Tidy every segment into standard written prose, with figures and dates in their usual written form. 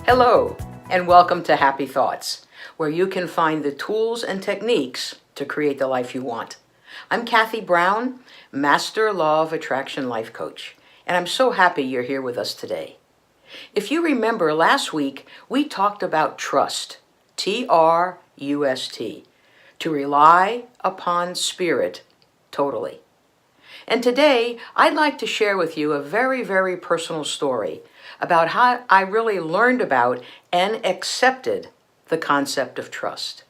Hello, and welcome to Happy Thoughts, where you can find the tools and techniques to create the life you want. I'm Cathy Brown, Master Law of Attraction Life Coach, and I'm so happy you're here with us today. If you remember, last week we talked about trust, T.R.U.S.T, to rely upon spirit totally. And today, I'd like to share with you a very, very personal story about how I really learned about and accepted the concept of trust.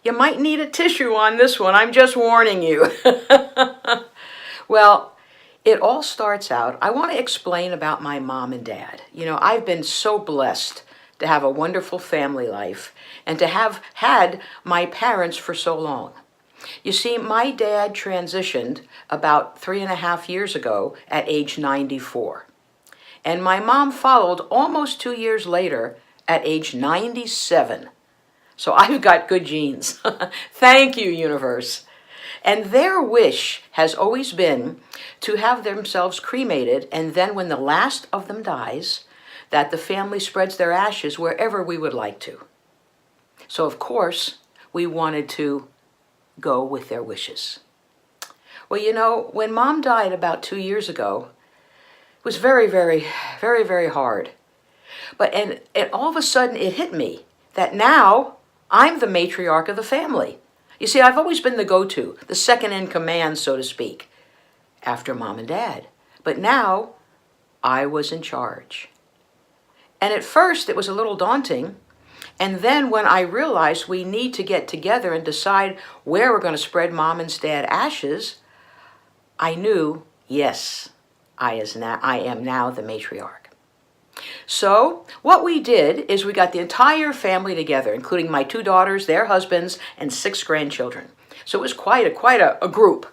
You might need a tissue on this one, I'm just warning you. Well, it all starts out, I want to explain about my mom and dad. You know, I've been so blessed to have a wonderful family life and to have had my parents for so long. You see, my dad transitioned about 3.5 years ago at age 94. And my mom followed almost 2 years later at age 97. So I've got good genes. Thank you, universe. And their wish has always been to have themselves cremated, and then when the last of them dies, that the family spreads their ashes wherever we would like to. So of course, we wanted to go with their wishes. Well, you know, when Mom died about 2 years ago, it was very, very, very, very hard. And all of a sudden it hit me that now I'm the matriarch of the family. You see, I've always been the go-to, the second in command, so to speak, after Mom and Dad. But now I was in charge. And at first it was a little daunting. And then when I realized we need to get together and decide where we're going to spread Mom and Dad's ashes, I knew, yes, I am now the matriarch. So what we did is we got the entire family together, including my 2 daughters, their husbands, and 6 grandchildren. So it was quite a group.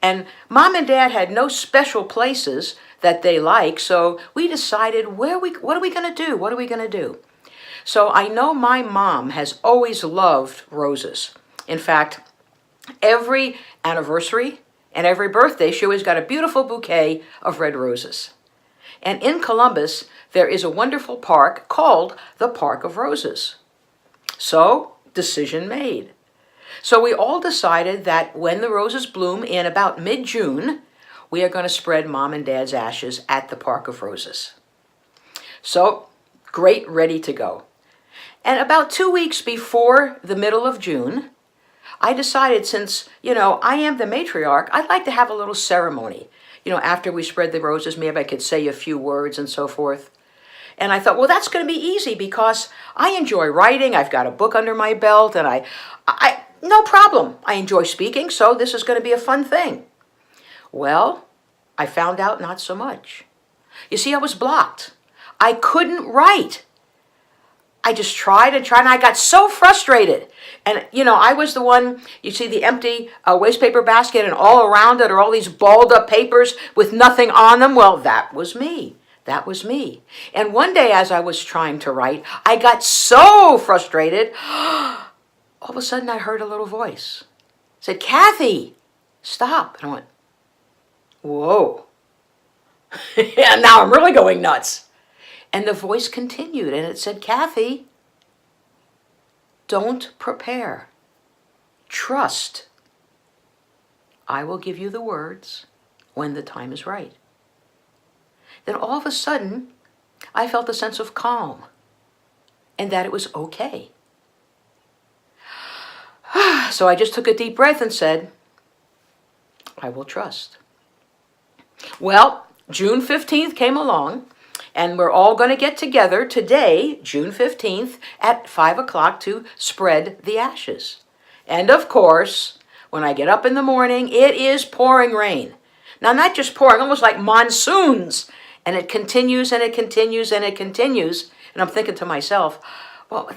And Mom and Dad had no special places that they like, so we decided what are we going to do? What are we going to do? So I know my mom has always loved roses. In fact, every anniversary and every birthday, she always got a beautiful bouquet of red roses. And in Columbus, there is a wonderful park called the Park of Roses. So, decision made. So we all decided that when the roses bloom in about mid-June, we are going to spread Mom and Dad's ashes at the Park of Roses. So, great, ready to go. And about 2 weeks before the middle of June, I decided, since, you know, I am the matriarch, I'd like to have a little ceremony. You know, after we spread the roses, maybe I could say a few words and so forth. And I thought, well, that's going to be easy because I enjoy writing. I've got a book under my belt, and I no problem. I enjoy speaking, so this is going to be a fun thing. Well, I found out not so much. You see, I was blocked. I couldn't write. I just tried and tried, and I got so frustrated. And, you know, I was the one, you see the empty waste paper basket, and all around it are all these balled up papers with nothing on them. Well, that was me. That was me. And one day as I was trying to write, I got so frustrated, all of a sudden I heard a little voice. It said, "Cathy, stop." And I went, whoa. Yeah, now I'm really going nuts. And the voice continued, and it said, "Cathy, don't prepare. Trust. I will give you the words when the time is right." Then all of a sudden, I felt a sense of calm and that it was okay. So I just took a deep breath and said, I will trust. Well, June 15th came along, and we're all going to get together today, June 15th, at 5 o'clock to spread the ashes. And of course, when I get up in the morning, it is pouring rain. Now, not just pouring, almost like monsoons. And it continues and it continues and it continues. And I'm thinking to myself, well,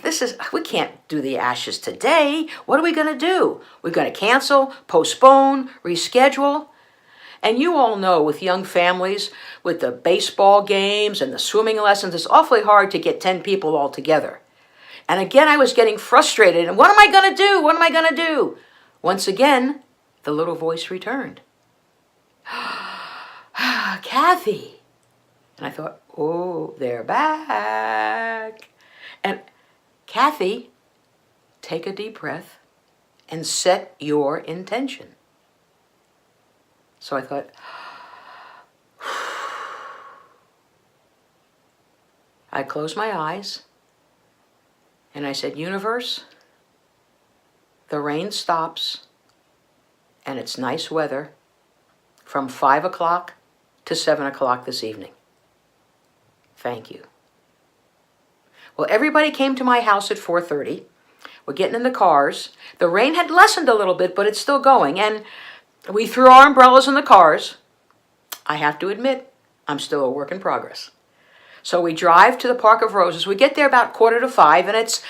we can't do the ashes today. What are we going to do? We're going to cancel, postpone, reschedule. And you all know with young families, with the baseball games and the swimming lessons, it's awfully hard to get 10 people all together. And again, I was getting frustrated. And what am I going to do? What am I going to do? Once again, the little voice returned. Cathy. And I thought, Oh, they're back. And Cathy, take a deep breath and set your intention. So I thought, I closed my eyes and I said, universe, the rain stops and it's nice weather from 5 o'clock to 7 o'clock this evening. Thank you. Well, everybody came to my house at 4:30. We're getting in the cars. The rain had lessened a little bit, but it's still going. And we threw our umbrellas in the cars. I have to admit, I'm still a work in progress. So we drive to the Park of Roses. We get there about 4:45, and it's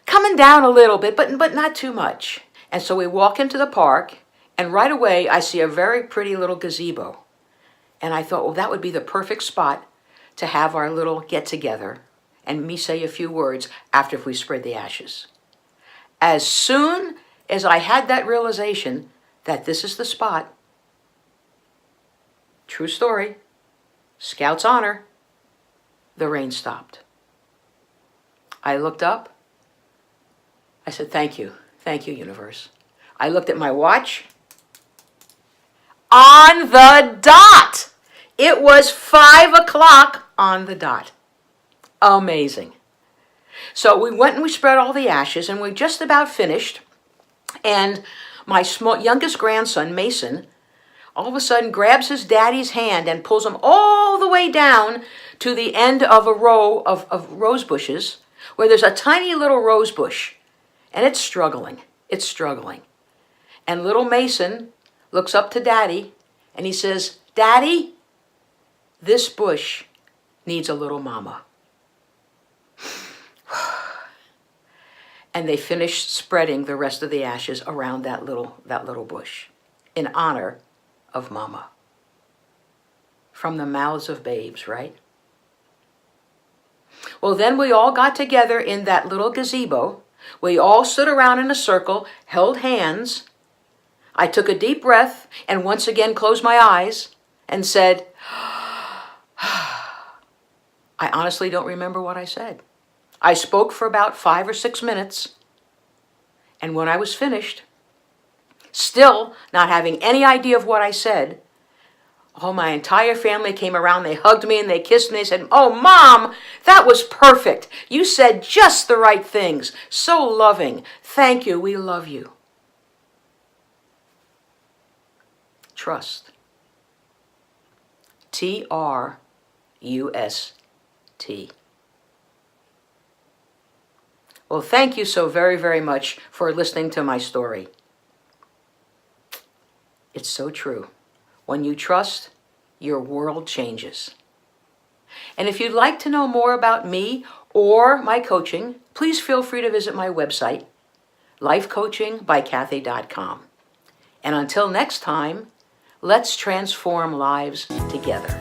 coming down a little bit, but not too much. And so we walk into the park, and right away I see a very pretty little gazebo. And I thought, well, that would be the perfect spot to have our little get-together and me say a few words after we spread the ashes. As soon as I had that realization that this is the spot, true story, Scout's honor, the rain stopped. I looked up. I said, thank you, universe. I looked at my watch. On the dot! It was 5 o'clock on the dot. Amazing. So we went and we spread all the ashes, and we just about finished. And my youngest grandson, Mason, all of a sudden grabs his daddy's hand and pulls him all the way down to the end of a row of rose bushes where there's a tiny little rose bush. And it's struggling. It's struggling. And little Mason looks up to Daddy and he says, Daddy, this bush needs a little mama. And they finished spreading the rest of the ashes around that little bush in honor of Mama. From the mouths of babes, right? Well, then we all got together in that little gazebo. We all stood around in a circle, held hands. I took a deep breath and once again closed my eyes and said, I honestly don't remember what I said. I spoke for about 5 or 6 minutes, and when I was finished, still not having any idea of what I said, my entire family came around, they hugged me and they kissed me, they said, oh, Mom, that was perfect. You said just the right things. So loving. Thank you. We love you. Trust. T.R.U.S.T. Well, thank you so very, very much for listening to my story. It's so true. When you trust, your world changes. And if you'd like to know more about me or my coaching, please feel free to visit my website, lifecoachingbycathy.com. And until next time, let's transform lives together.